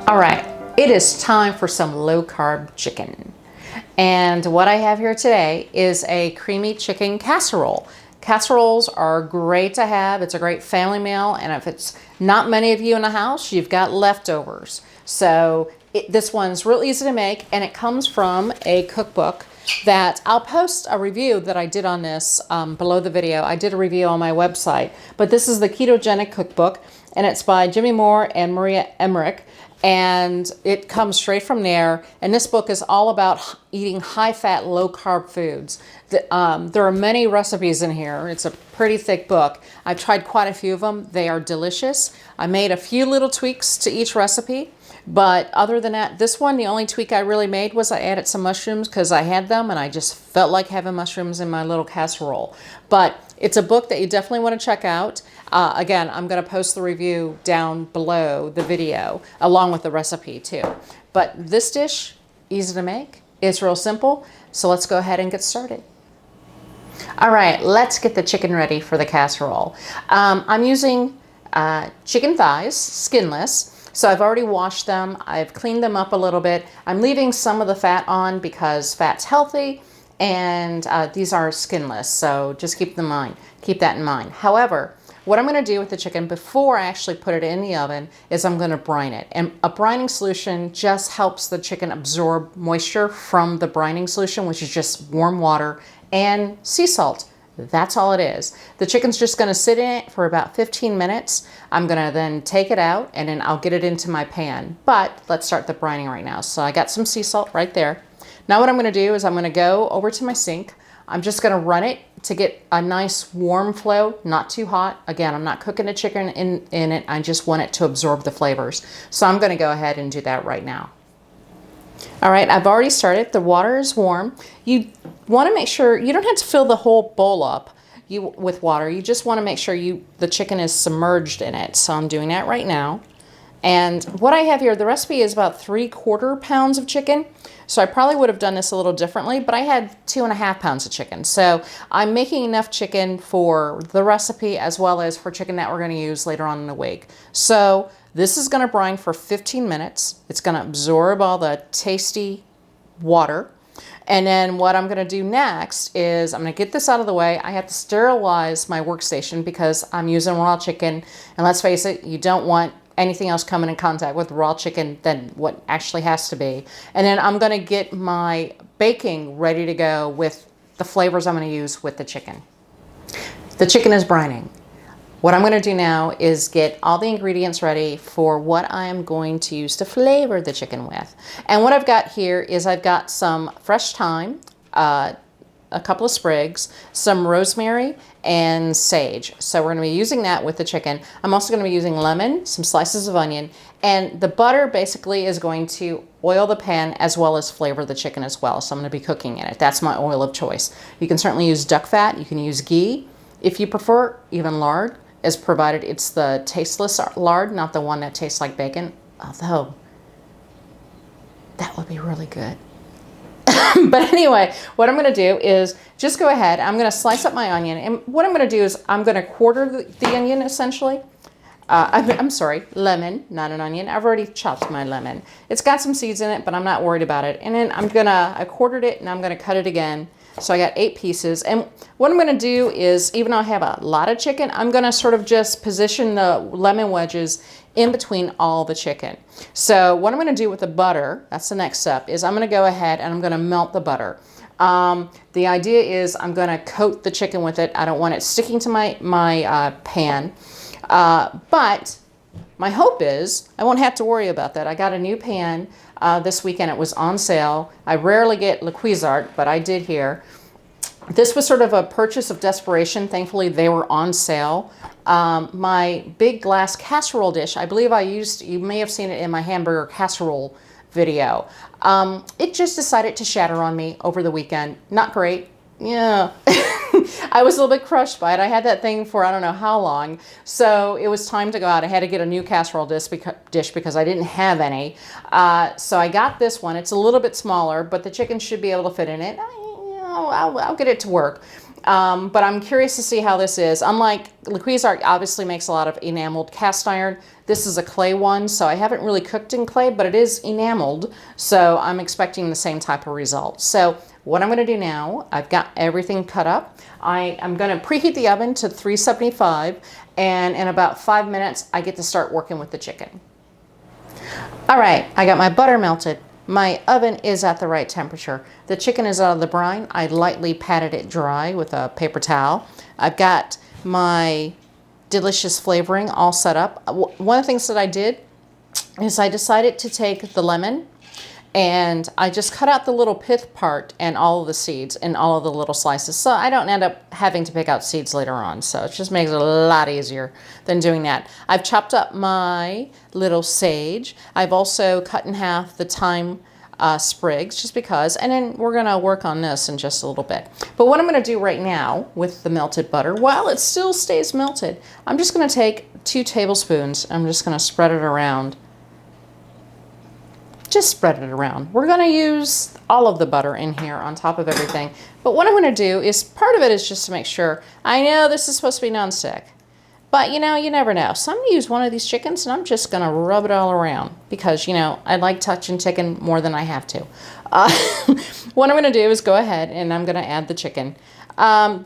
All right, it is time for some low-carb chicken. And what I have here today is a creamy chicken casserole. Casseroles are great to have. It's a great family meal, and if it's not many of you in the house, you've got leftovers. So this one's real easy to make, and it comes from a cookbook that I'll post a review that I did on this below the video. I did a review on my website, but this is the Ketogenic Cookbook, and it's by Jimmy Moore and Maria Emmerich. And it comes straight from there. And this book is all about eating high-fat, low-carb foods. There are many recipes in here. It's a pretty thick book. I've tried quite a few of them. They are delicious. I made a few little tweaks to each recipe. But other than that, this one, the only tweak I really made was I added some mushrooms because I had them and I just felt like having mushrooms in my little casserole. But it's a book that you definitely want to check out. Again, I'm going to post the review down below the video along with the recipe too. But this dish, easy to make. It's real simple. So let's go ahead and get started. All right, let's get the chicken ready for the casserole. I'm using chicken thighs, skinless. So I've already washed them. I've cleaned them up a little bit. I'm leaving some of the fat on because fat's healthy, and these are skinless. So just keep that in mind. However, what I'm going to do with the chicken before I actually put it in the oven is I'm going to brine it. And a brining solution just helps the chicken absorb moisture from the brining solution, which is just warm water and sea salt. That's all it is. The chicken's just going to sit in it for about 15 minutes. I'm going to then take it out and then I'll get it into my pan. But let's start the brining right now. So I got some sea salt right there. Now what I'm going to do is I'm going to go over to my sink. I'm just going to run it to get a nice warm flow, not too hot. Again, I'm not cooking the chicken in it. I just want it to absorb the flavors. So I'm going to go ahead and do that right now. All right, I've already started. The water is warm. You want to make sure you don't have to fill the whole bowl up with water. You just want to make sure the chicken is submerged in it. So I'm doing that right now. And what I have here, the recipe is about 3/4 pounds of chicken. So I probably would have done this a little differently, but I had 2.5 pounds of chicken. So I'm making enough chicken for the recipe as well as for chicken that we're going to use later on in the week. So this is going to brine for 15 minutes. It's going to absorb all the tasty water. And then what I'm going to do next is I'm going to get this out of the way. I have to sterilize my workstation because I'm using raw chicken. And let's face it, you don't want anything else coming in contact with raw chicken than what actually has to be. And then I'm going to get my baking ready to go with the flavors I'm going to use with the chicken. The chicken is brining. What I'm going to do now is get all the ingredients ready for what I am going to use to flavor the chicken with. And what I've got here is I've got some fresh thyme, a couple of sprigs, some rosemary, and sage. So we're going to be using that with the chicken. I'm also going to be using lemon, some slices of onion, and the butter basically is going to oil the pan as well as flavor the chicken as well. So I'm going to be cooking in it. That's my oil of choice. You can certainly use duck fat. You can use ghee. If you prefer, even lard, is provided it's the tasteless lard, not the one that tastes like bacon, although that would be really good. But anyway, what I'm going to do is just go ahead. I'm going to slice up my onion. And what I'm going to do is I'm going to quarter the onion essentially. I'm sorry, lemon, not an onion. I've already chopped my lemon. It's got some seeds in it, but I'm not worried about it. And then I quartered it and I'm going to cut it again. So I got 8 pieces. And what I'm going to do is, even though I have a lot of chicken, I'm going to sort of just position the lemon wedges in between all the chicken. So what I'm going to do with the butter, that's the next step, is I'm going to go ahead and I'm going to melt the butter. The idea is I'm going to coat the chicken with it. I don't want it sticking to my pan. But my hope is I won't have to worry about that. I got a new pan this weekend. It was on sale. I rarely get Le Cuisart, but I did here. This was sort of a purchase of desperation. Thankfully, they were on sale. My big glass casserole dish, I believe you may have seen it in my hamburger casserole video. It just decided to shatter on me over the weekend. Not great. Yeah. I was a little bit crushed by it. I had that thing for I don't know how long. So it was time to go out. I had to get a new casserole dish because I didn't have any. So I got this one. It's a little bit smaller, but the chicken should be able to fit in it. I'll get it to work. But I'm curious to see how this is. Unlike Cuisinart obviously makes a lot of enameled cast iron. This is a clay one, so I haven't really cooked in clay, but it is enameled, so I'm expecting the same type of result. So what I'm going to do now, I've got everything cut up. I'm going to preheat the oven to 375, and in about 5 minutes, I get to start working with the chicken. All right, I got my butter melted. My oven is at the right temperature. The chicken is out of the brine. I lightly patted it dry with a paper towel. I've got my delicious flavoring all set up. One of the things that I did is I decided to take the lemon and I just cut out the little pith part and all of the seeds and all of the little slices, so I don't end up having to pick out seeds later on. So it just makes it a lot easier than doing that. I've chopped up my little sage. I've also cut in half the thyme sprigs just because, and then we're gonna work on this in just a little bit. But what I'm gonna do right now with the melted butter, while it still stays melted, I'm just gonna take 2 tablespoons. I'm just gonna spread it around. Just spread it around. We're going to use all of the butter in here on top of everything. But what I'm going to do is, part of it is just to make sure. I know this is supposed to be nonstick, but you know, you never know. So I'm going to use one of these chickens and I'm just going to rub it all around because, you know, I like touching chicken more than I have to. What I'm going to do is go ahead and I'm going to add the chicken.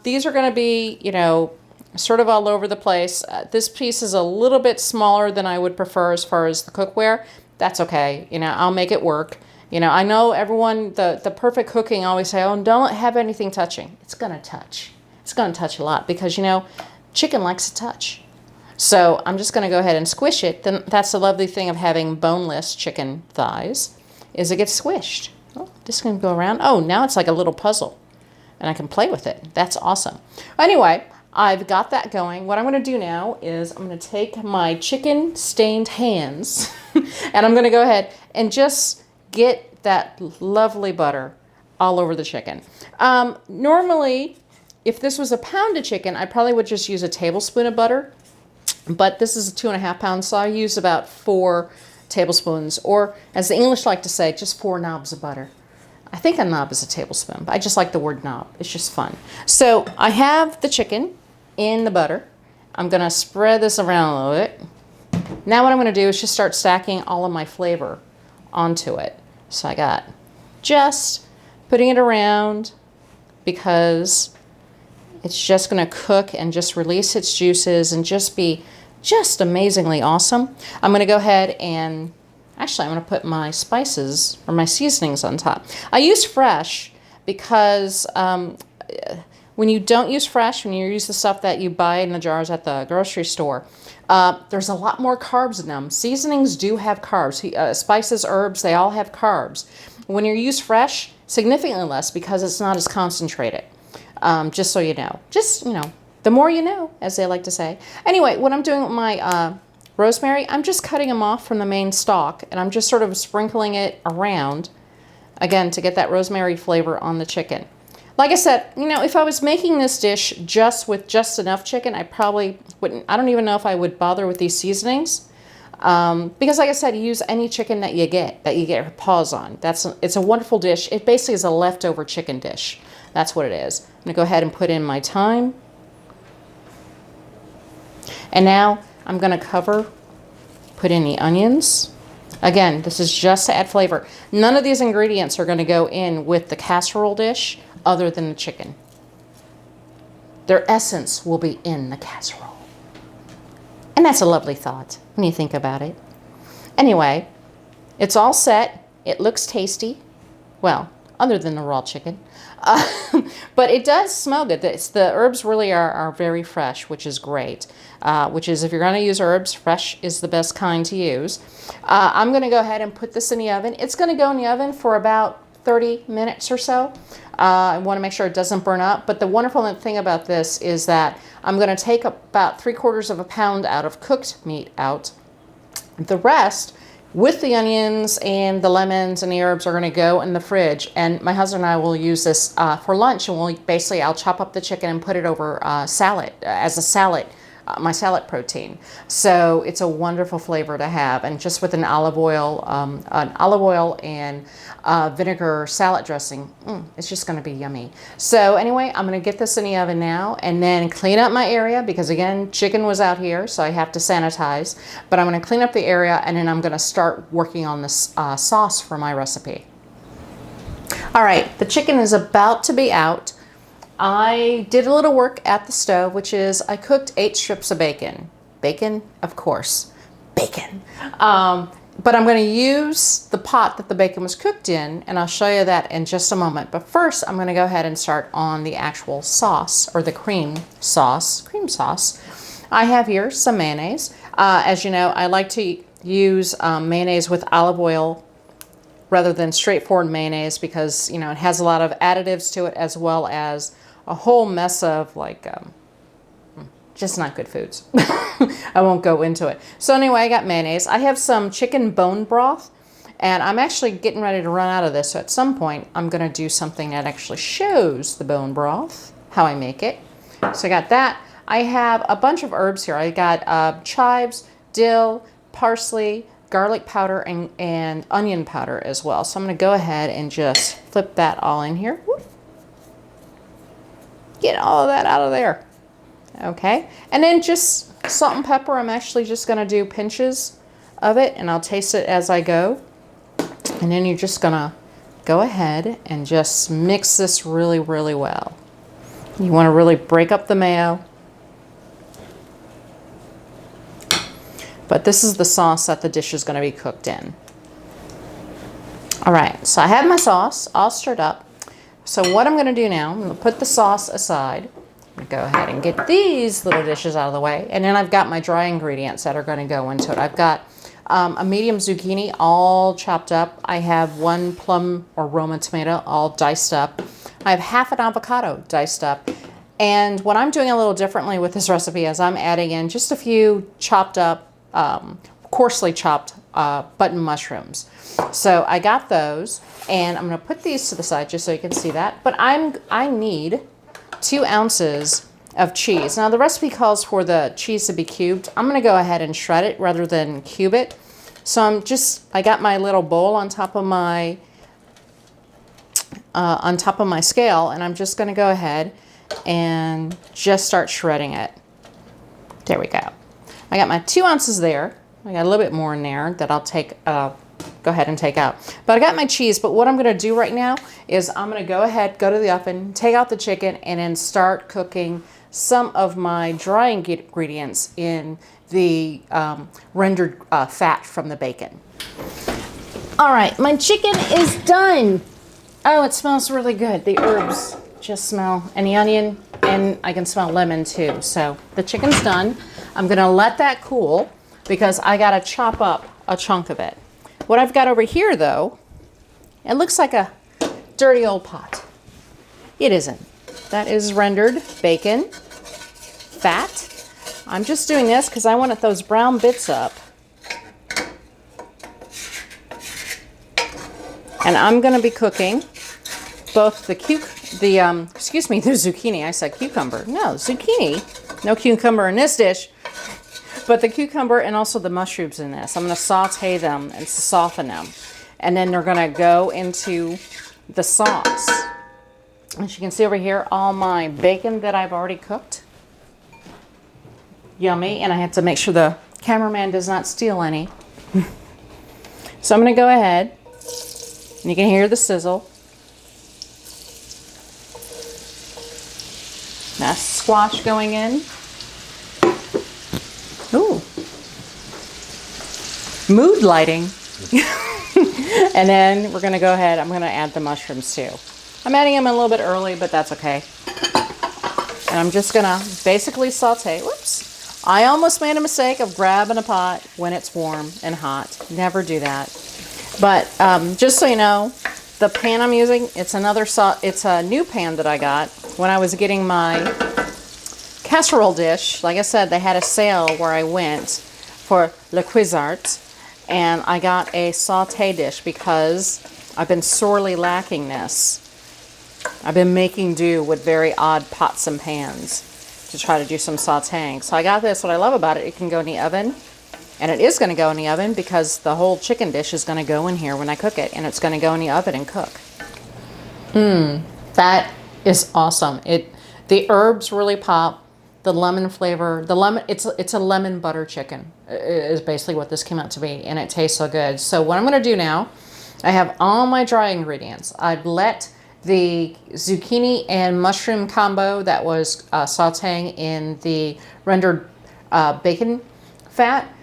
These are going to be, you know, sort of all over the place. This piece is a little bit smaller than I would prefer as far as the cookware. That's okay. You know, I'll make it work. You know, I know everyone, the perfect cooking always say, oh, don't have anything touching. It's going to touch. It's going to touch a lot because, you know, chicken likes to touch. So I'm just going to go ahead and squish it. Then that's the lovely thing of having boneless chicken thighs is it gets squished. Oh, just going to go around. Oh, now it's like a little puzzle and I can play with it. That's awesome. Anyway, I've got that going. What I'm going to do now is I'm going to take my chicken stained hands and I'm going to go ahead and just get that lovely butter all over the chicken. Normally, if this was a pound of chicken, I probably would just use a tablespoon of butter, but this is a 2.5 pounds, so I use about 4 tablespoons, or as the English like to say, just 4 knobs of butter. I think a knob is a tablespoon, but I just like the word knob. It's just fun. So I have the chicken in the butter. I'm going to spread this around a little bit. Now what I'm going to do is just start stacking all of my flavor onto it. So I got just putting it around because it's just going to cook and just release its juices and just be just amazingly awesome. I'm going to go ahead and actually I'm going to put my spices or my seasonings on top. I use fresh because when you don't use fresh, when you use the stuff that you buy in the jars at the grocery store, there's a lot more carbs in them. Seasonings do have carbs. Spices, herbs, they all have carbs. When you use fresh, significantly less because it's not as concentrated. Just so you know. Just, you know, the more you know, as they like to say. Anyway, what I'm doing with my rosemary, I'm just cutting them off from the main stalk and I'm just sort of sprinkling it around, again, to get that rosemary flavor on the chicken. Like I said, you know, if I was making this dish just with just enough chicken, I probably wouldn't. I don't even know if I would bother with these seasonings. Because like I said, you use any chicken that you get your paws on. It's a wonderful dish. It basically is a leftover chicken dish. That's what it is. I'm going to go ahead and put in my thyme. And now I'm going to put in the onions. Again, this is just to add flavor. None of these ingredients are going to go in with the casserole dish other than the chicken. Their essence will be in the casserole. And that's a lovely thought when you think about it. Anyway, it's all set. It looks tasty. Well, other than the raw chicken. But it does smell good. The herbs really are very fresh, which is great. Which is, if you're going to use herbs, fresh is the best kind to use. I'm going to go ahead and put this in the oven. It's going to go in the oven for about 30 minutes or so. I want to make sure it doesn't burn up. But the wonderful thing about this is that I'm going to take about 3/4 pound out of cooked meat out. The rest, with the onions and the lemons and the herbs, are going to go in the fridge. And my husband and I will use this for lunch. And I'll chop up the chicken and put it over salad, as a salad my salad protein. So it's a wonderful flavor to have, and just with an olive oil and vinegar salad dressing, it's just going to be yummy. So anyway, I'm going to get this in the oven now and then clean up my area, because again, chicken was out here, so I have to sanitize. But I'm going to clean up the area, and then I'm going to start working on this sauce for my recipe. All right, the chicken is about to be out. I did a little work at the stove, which is I cooked 8 strips of bacon. Bacon, of course, bacon. But I'm going to use the pot that the bacon was cooked in, and I'll show you that in just a moment. But first, I'm going to go ahead and start on the actual sauce, or the cream sauce. I have here some mayonnaise. As you know, I like to use mayonnaise with olive oil rather than straightforward mayonnaise, because, you know, it has a lot of additives to it, as well as a whole mess of like just not good foods. I won't go into it. So anyway, I got mayonnaise. I have some chicken bone broth, and I'm actually getting ready to run out of this. So at some point, I'm going to do something that actually shows the bone broth, how I make it. So I got that. I have a bunch of herbs here. I got chives, dill, parsley, garlic powder, and onion powder as well. So I'm going to go ahead and just flip that all in here. Whoop. Get all of that out of there. Okay, and then just salt and pepper. I'm actually just going to do pinches of it, and I'll taste it as I go. And then you're just going to go ahead and just mix this really, really well. You want to really break up the mayo. But this is the sauce that the dish is going to be cooked in. All right, so I have my sauce all stirred up. So what I'm going to do now, I'm going to put the sauce aside. I'm going to go ahead and get these little dishes out of the way. And then I've got my dry ingredients that are going to go into it. I've got a medium zucchini all chopped up. I have 1 plum or Roma tomato all diced up. I have half an avocado diced up. And what I'm doing a little differently with this recipe is I'm adding in just a few chopped up, coarsely chopped button mushrooms. So I got those, and I'm going to put these to the side just so you can see that. But I need 2 ounces of cheese. Now the recipe calls for the cheese to be cubed. I'm going to go ahead and shred it rather than cube it. So I got my little bowl on top of my scale, and I'm just going to go ahead and just start shredding it. There we go. I got my 2 ounces there. I got a little bit more in there that I'll go ahead and take out. But I got my cheese, but what I'm going to do right now is I'm going to go to the oven, take out the chicken, and then start cooking some of my dry ingredients in the rendered fat from the bacon. All right, my chicken is done. Oh, it smells really good. The herbs just smell, and the onion, and I can smell lemon too. So the chicken's done. I'm going to let that cool because I got to chop up a chunk of it. What I've got over here, though, it looks like a dirty old pot. It isn't. That is rendered bacon, fat. I'm just doing this because I wanted those brown bits up. And I'm going to be cooking both the zucchini. I said cucumber. No, zucchini. No cucumber in this dish. But the cucumber and also the mushrooms in this. I'm going to saute them and soften them. And then they're going to go into the sauce. As you can see over here, all my bacon that I've already cooked. Yummy. And I have to make sure the cameraman does not steal any. So I'm going to go ahead. And you can hear the sizzle. That's squash going in. Ooh. Mood lighting. And then we're going to go ahead. I'm going to add the mushrooms too. I'm adding them a little bit early, but that's okay. And I'm just going to basically saute. Whoops. I almost made a mistake of grabbing a pot when it's warm and hot. Never do that. But just so you know, the pan I'm using, it's a new pan that I got when I was getting my casserole dish. Like I said, they had a sale where I went for Le Cuisart, and I got a saute dish because I've been sorely lacking this. I've been making do with very odd pots and pans. to try to do some sauteing. So I got this. What I love about it, it can go in the oven. And it is going to go in the oven because the whole chicken dish is going to go in here when I cook it. And it's going to go in the oven and cook. That is awesome. The herbs really pop. The lemon flavor, it's a lemon butter chicken is basically what this came out to be, and it tastes so good. So what I'm going to do now, I have all my dry ingredients. I've let the zucchini and mushroom combo that was sauteing in the rendered bacon fat.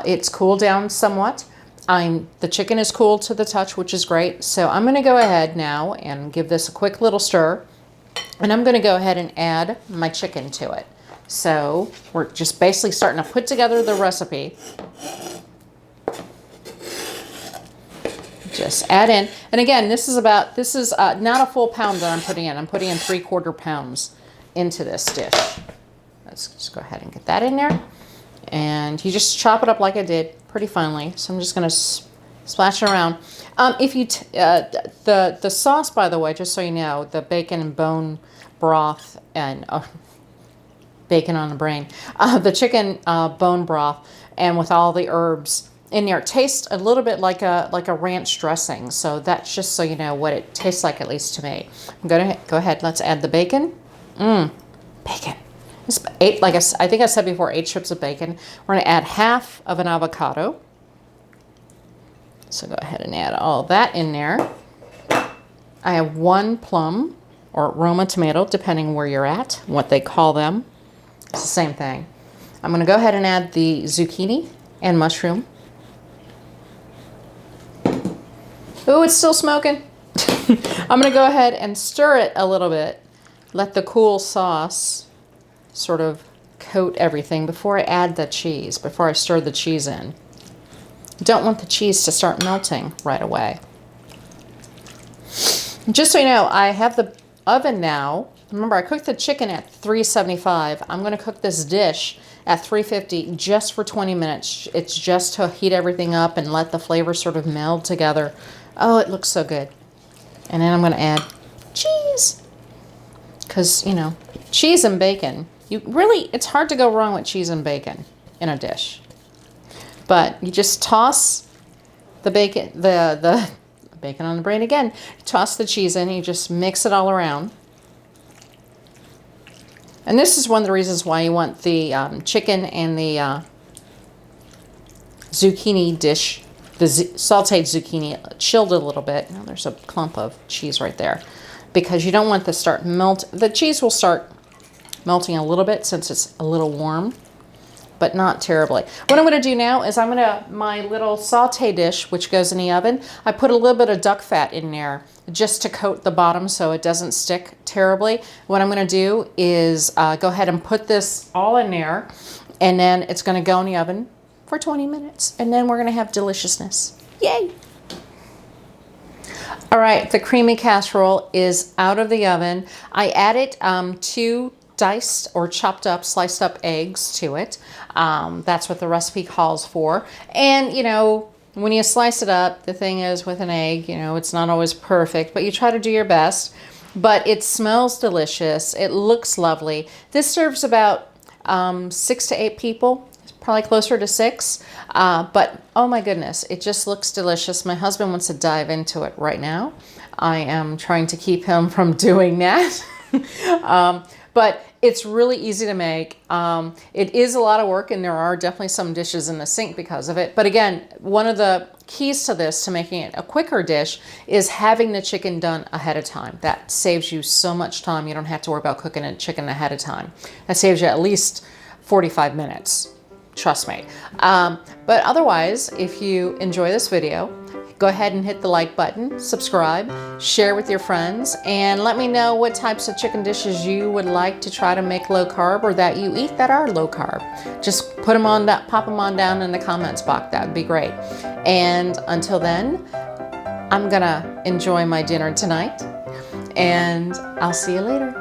It's cooled down somewhat. The chicken is cooled to the touch, which is great. So I'm going to go ahead now and give this a quick little stir, and I'm going to go ahead and add my chicken to it. So we're just basically starting to put together the recipe. Just add in, and again, this is not a full pound that I'm putting in. I'm putting in 3/4 pounds into this dish. Let's just go ahead and get that in there. And you just chop it up like I did, pretty finely. So I'm just going to splash it around. The sauce, by the way, just so you know, the bacon and bone broth and bacon on the brain. The chicken bone broth and with all the herbs in there tastes a little bit like a ranch dressing. So that's just so you know what it tastes like, at least to me. I'm going to go ahead. Let's add the bacon. Bacon. It's I think I said before, 8 strips of bacon. We're going to add half of an avocado. So go ahead and add all that in there. I have 1 plum or Roma tomato, depending where you're at, what they call them. It's the same thing. I'm going to go ahead and add the zucchini and mushroom. Oh, it's still smoking. I'm going to go ahead and stir it a little bit. Let the cool sauce sort of coat everything before I add the cheese, before I stir the cheese in. Don't want the cheese to start melting right away. Just so you know, I have the oven now. Remember, I cooked the chicken at 375. I'm going to cook this dish at 350 just for 20 minutes. It's just to heat everything up and let the flavors sort of meld together. Oh, it looks so good. And then I'm going to add cheese. Because, you know, cheese and bacon. It's hard to go wrong with cheese and bacon in a dish. But you just toss the bacon, the bacon on the brain again. You toss the cheese in, you just mix it all around. And this is one of the reasons why you want the chicken and the zucchini dish, the sauteed zucchini, chilled a little bit. Now there's a clump of cheese right there. Because you don't want to start the cheese will start melting a little bit since it's a little warm, but not terribly. What I'm going to do now is my little saute dish, which goes in the oven, I put a little bit of duck fat in there just to coat the bottom so it doesn't stick terribly. What I'm going to do is go ahead and put this all in there, and then it's going to go in the oven for 20 minutes, and then we're going to have deliciousness. Yay! All right, the creamy casserole is out of the oven. I added 2 diced or chopped up, sliced up eggs to it. That's what the recipe calls for. And, you know, when you slice it up, the thing is with an egg, you know, it's not always perfect, but you try to do your best. But it smells delicious. It looks lovely. This serves about 6 to 8 people. Probably closer to 6, but oh my goodness, it just looks delicious. My husband wants to dive into it right now. I am trying to keep him from doing that. But it's really easy to make. It is a lot of work, and there are definitely some dishes in the sink because of it. But again, one of the keys to this, to making it a quicker dish, is having the chicken done ahead of time. That saves you so much time. You don't have to worry about cooking a chicken ahead of time. That saves you at least 45 minutes. Trust me. But otherwise, if you enjoy this video, go ahead and hit the like button, subscribe, share with your friends, and let me know what types of chicken dishes you would like to try to make low carb or that you eat that are low carb. Just pop them on down in the comments box. That would be great. And until then, I'm gonna enjoy my dinner tonight, and I'll see you later.